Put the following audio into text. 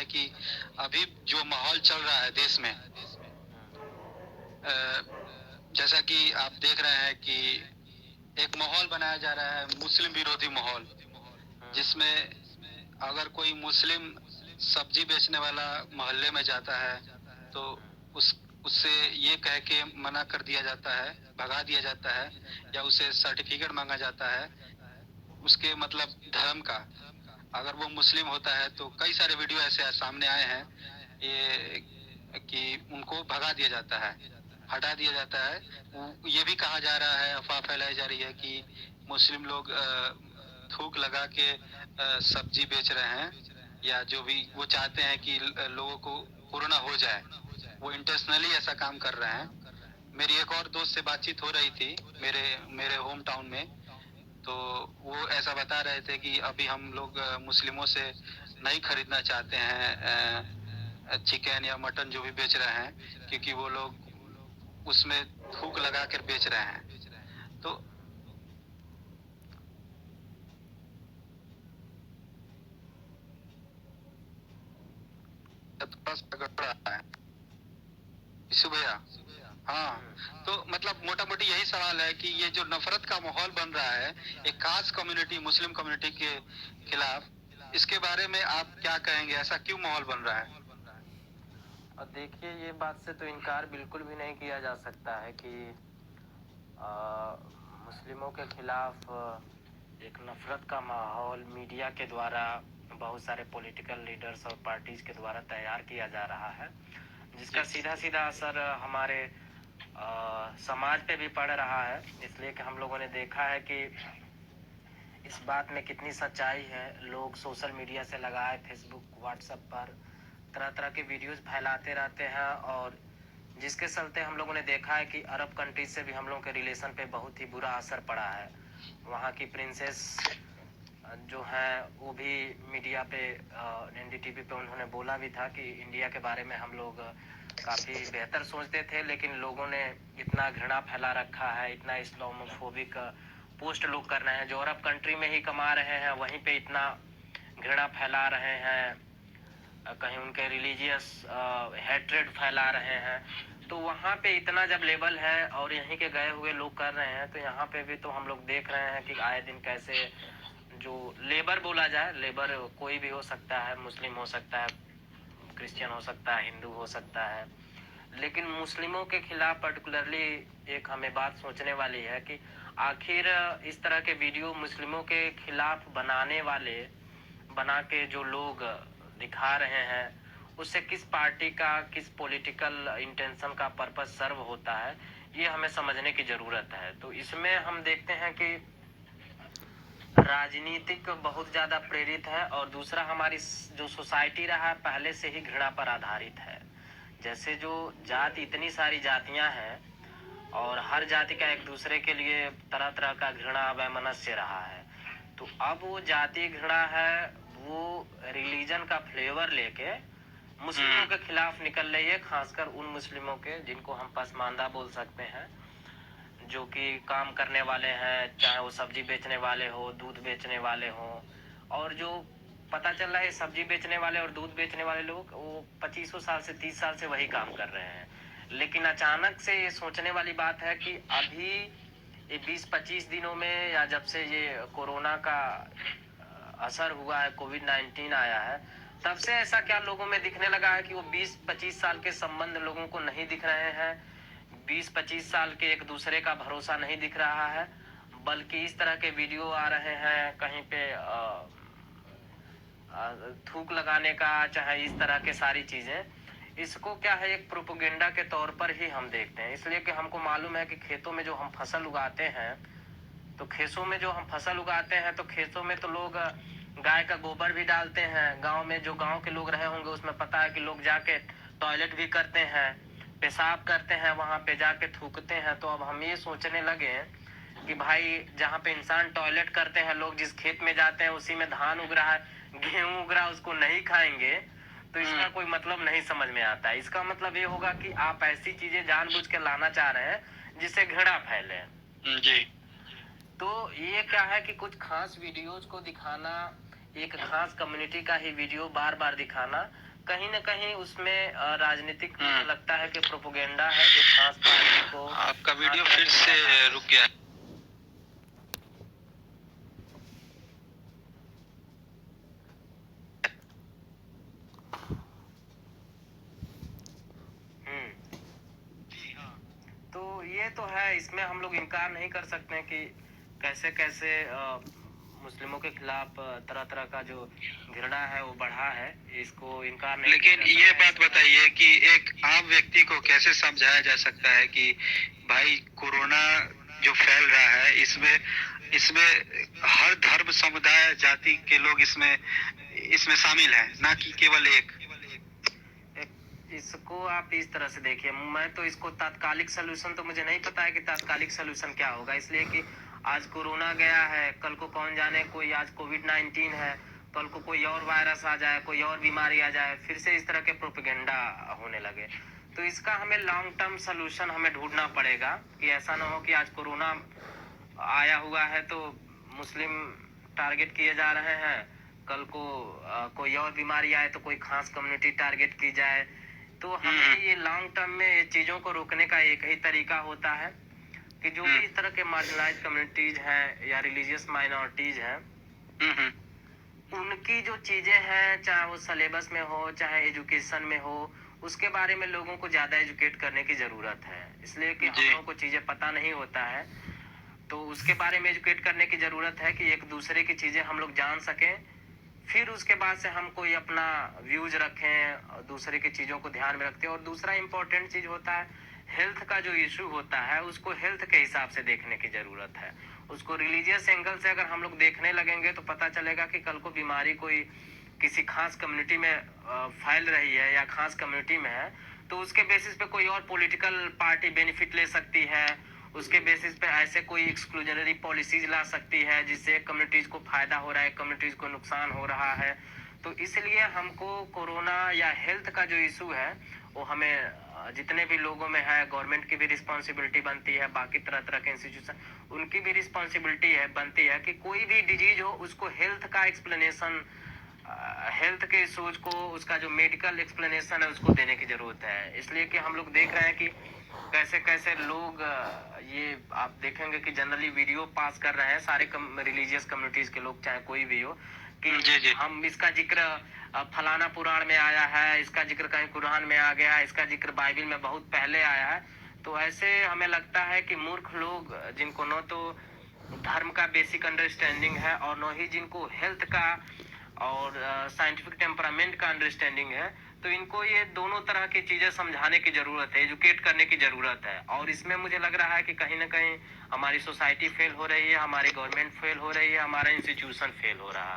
कि अभी जो माहौल चल रहा है देश में, जैसा कि आप देख रहे हैं कि एक माहौल बनाया जा रहा है, मुस्लिम विरोधी माहौल, जिसमें अगर कोई मुस्लिम सब्जी बेचने वाला मोहल्ले में जाता है तो उस उससे ये कह के मना कर दिया जाता है, भगा दिया जाता है, या उसे सर्टिफिकेट मांगा जाता है उसके मतलब धर्म का। अगर वो मुस्लिम होता है तो कई सारे वीडियो ऐसे सामने आए हैं ये कि उनको भगा दिया जाता है, हटा दिया जाता है। ये भी कहा जा रहा है, अफवाह फैलाई जा रही है कि मुस्लिम लोग थूक लगा के सब्जी बेच रहे हैं, या जो भी वो चाहते हैं कि लोगों को कोरोना हो जाए, वो इंटेंशनली ऐसा काम कर रहे हैं। मेरी एक और दोस्त से बातचीत हो रही थी मेरे मेरे होम टाउन में, तो वो ऐसा बता रहे थे कि अभी हम लोग मुस्लिमों से नहीं खरीदना चाहते हैं चिकन या मटन जो भी बेच रहे हैं, क्योंकि वो लोग उसमें थूक लगा कर बेच रहे हैं। तो है यीशु भैया। हाँ, तो मतलब मोटा मोटी यही सवाल है कि ये जो नफरत का माहौल बन रहा है एक खास कम्युनिटी, मुस्लिम कम्युनिटी के खिलाफ, इसके बारे में आप क्या कहेंगे? ऐसा क्यों माहौल बन रहा है? और देखिए, ये बात से तो इनकार बिल्कुल भी नहीं किया जा सकता है कि मुस्लिमों के खिलाफ एक नफरत का माहौल मीडिया के द्वारा, बहुत सारे पॉलिटिकल लीडर्स और पार्टीज के द्वारा तैयार किया जा रहा है, जिसका सीधा सीधा असर हमारे समाज पे भी पड़ रहा है। इसलिए कि हम लोगों ने देखा है कि इस बात में कितनी सच्चाई है। लोग सोशल मीडिया से लगाए फेसबुक, व्हाट्सएप पर तरह तरह के वीडियोस फैलाते रहते हैं, और जिसके चलते हम लोगों ने देखा है कि अरब कंट्रीज से भी हम लोगों के रिलेशन पे बहुत ही बुरा असर पड़ा है। वहाँ की प्रिंसेस जो है वो भी मीडिया पे एनडीटीवी पे उन्होंने बोला भी था कि इंडिया के बारे में हम लोग काफ़ी बेहतर सोचते थे, लेकिन लोगों ने इतना घृणा फैला रखा है, इतना इस्लामोफोबिक पोस्ट लोग कर रहे हैं जो अरब कंट्री में ही कमा रहे हैं, वहीं पे इतना घृणा फैला रहे हैं, कहीं उनके रिलीजियस हेट्रेड फैला रहे हैं। तो वहाँ पे इतना जब लेवल है और यहीं के गए हुए लोग कर रहे हैं, तो यहाँ पे भी तो हम लोग देख रहे हैं कि आए दिन कैसे जो लेबर बोला जाए, लेबर कोई भी हो सकता है, मुस्लिम हो सकता है, क्रिश्चियन हो सकता है, हिंदू हो सकता है, लेकिन मुस्लिमों के खिलाफ पर्टिकुलरली एक हमें बात सोचने वाली है कि आखिर इस तरह के वीडियो मुस्लिमों के खिलाफ बनाने वाले, बना के जो लोग दिखा रहे हैं, उससे किस पार्टी का, किस पॉलिटिकल इंटेंशन का पर्पस सर्व होता है, ये हमें समझने की जरूरत है। तो इसमें हम देखते हैं कि राजनीतिक बहुत ज्यादा प्रेरित है, और दूसरा हमारी जो सोसाइटी रहा है पहले से ही घृणा पर आधारित है। जैसे जो जाति, इतनी सारी जातियां हैं और हर जाति का एक दूसरे के लिए तरह तरह का घृणा वैमनस्य रहा है, तो अब वो जाति घृणा है, वो रिलीजन का फ्लेवर लेके मुस्लिमों के खिलाफ निकल रही है, खासकर उन मुस्लिमों के जिनको हम पसमानदा बोल सकते हैं, जो कि काम करने वाले हैं, चाहे वो सब्जी बेचने वाले हो, दूध बेचने वाले हो। और जो पता चल रहा है सब्जी बेचने वाले और दूध बेचने वाले लोग वो 25 साल से 30 साल से वही काम कर रहे हैं, लेकिन अचानक से ये सोचने वाली बात है कि अभी ये 20-25 दिनों में, या जब से ये कोरोना का असर हुआ है, कोविड-19 आया है, तब से ऐसा क्या लोगों में दिखने लगा है कि वो 20-25 साल के संबंध लोगों को नहीं दिख रहे हैं, 20-25 साल के एक दूसरे का भरोसा नहीं दिख रहा है, बल्कि इस तरह के वीडियो आ रहे हैं कहीं पे थूक लगाने का, चाहे इस तरह के सारी चीजें, इसको क्या है एक प्रोपोगेंडा के तौर पर ही हम देखते हैं। इसलिए कि हमको मालूम है कि खेतों में जो हम फसल उगाते हैं, तो खेतों में जो हम फसल उगाते हैं, तो खेतों में तो लोग गाय का गोबर भी डालते हैं। गांव में जो गांव के लोग रहे होंगे उसमें पता है कि लोग जाके टॉयलेट भी करते हैं, पेशाब करते हैं, वहां पे जाके थूकते हैं। तो अब हम ये सोचने लगे कि भाई जहाँ पे इंसान टॉयलेट करते हैं, लोग जिस खेत में जाते हैं उसी में धान उग रहा है, गेहूं उग रहा है, उसको नहीं खाएंगे, तो इसका कोई मतलब नहीं समझ में आता है। इसका मतलब ये होगा कि आप ऐसी चीजें जानबूझ के लाना चाह रहे हैं जिससे घृणा फैले जी। तो ये क्या है कि कुछ खास वीडियोज को दिखाना, एक खास कम्युनिटी का ही वीडियो बार बार दिखाना, कहीं न कहीं उसमें राजनीतिक मुझे लगता है कि प्रोपेगेंडा है जो खास पार्टी को आपका वीडियो फिर से रुक गया। तो ये तो है, इसमें हम लोग इनकार नहीं कर सकते कि कैसे कैसे मुस्लिमों के खिलाफ तरह तरह का जो घृणा है वो बढ़ा है, इसको इनकार नहीं। लेकिन ये बात बताइए कि एक आम व्यक्ति को कैसे समझाया जा सकता है कि भाई कोरोना जो फैल रहा है इसमें इसमें हर धर्म समुदाय जाति के लोग इसमें इसमें शामिल हैं, ना कि केवल एक। इसको आप इस तरह से देखिए, मैं तो इसको तात्कालिक सलूशन तो मुझे नहीं पता है कि तात्कालिक सलूशन क्या होगा, इसलिए कि आज कोरोना गया है, कल को कौन जाने कोई आज कोविड-19 है, कल को कोई और वायरस आ जाए, कोई और बीमारी आ जाए, फिर से इस तरह के प्रोपेगेंडा होने लगे। तो इसका हमें लॉन्ग टर्म सलूशन हमें ढूंढना पड़ेगा कि ऐसा ना हो कि आज कोरोना आया हुआ है तो मुस्लिम टारगेट किए जा रहे हैं, कल को कोई और बीमारी आए तो कोई खास कम्युनिटी टारगेट की जाए। तो हमें ये लॉन्ग टर्म में ये चीजों को रोकने का एक ही तरीका होता है कि जो भी इस तरह के मार्जिनलाइज्ड कम्युनिटीज हैं या रिलीजियस माइनॉरिटीज हैं, उनकी जो चीजें हैं, चाहे वो सिलेबस में हो चाहे एजुकेशन में हो, उसके बारे में लोगों को ज्यादा एजुकेट करने की जरूरत है। इसलिए कि हम लोगों को चीजें पता नहीं होता है, तो उसके बारे में एजुकेट करने की जरूरत है कि एक दूसरे की चीजें हम लोग जान सकें, फिर उसके बाद से हम कोई अपना व्यूज रखें, दूसरे की चीजों को ध्यान में रखते हैं। और दूसरा इम्पोर्टेंट चीज होता है हेल्थ का जो इशू होता है, उसको हेल्थ के हिसाब से देखने की जरूरत है। उसको रिलीजियस एंगल से अगर हम लोग देखने लगेंगे तो पता चलेगा कि कल को बीमारी कोई किसी खास कम्युनिटी में फैल रही है या खास कम्युनिटी में है, तो उसके बेसिस पे कोई और पॉलिटिकल पार्टी बेनिफिट ले सकती है, उसके बेसिस पे ऐसे कोई एक्सक्लूजनरी पॉलिसीज ला सकती है जिससे कम्युनिटीज को फायदा हो रहा है, कम्युनिटीज को नुकसान हो रहा है। तो इसलिए हमको कोरोना या हेल्थ का जो इशू है वो हमें जितने भी लोगों में है, गवर्नमेंट की भी रिस्पॉन्सिबिलिटी बनती है, बाकी तरह तरह के इंस्टीट्यूशन उनकी भी रिस्पॉन्सिबिलिटी है बनती है कि कोई भी डिजीज हो उसको हेल्थ का एक्सप्लेनेशन, हेल्थ के इशूज को उसका जो मेडिकल एक्सप्लेनेशन है उसको देने की जरूरत है। इसलिए कि हम लोग देख रहे हैं कि कैसे कैसे लोग ये आप देखेंगे कि जनरली वीडियो पास कर रहे हैं सारे रिलीजियस कम्युनिटीज के लोग, चाहे कोई भी हो, कि हम इसका जिक्र फलाना पुराण में आया है, इसका जिक्र कहीं कुरान में आ गया है, इसका जिक्र बाइबल में बहुत पहले आया है। तो ऐसे हमें लगता है कि मूर्ख लोग जिनको न तो धर्म का बेसिक अंडरस्टैंडिंग है और न ही जिनको हेल्थ का और साइंटिफिक टेम्परामेंट का अंडरस्टैंडिंग है, तो इनको ये दोनों तरह की चीजें समझाने की जरूरत है, एजुकेट करने की जरूरत है। और इसमें मुझे लग रहा है कि कहीं ना कहीं हमारी सोसाइटी फेल हो रही है, हमारी गवर्नमेंट फेल हो रही है, हमारा इंस्टीट्यूशन फेल हो रहा है।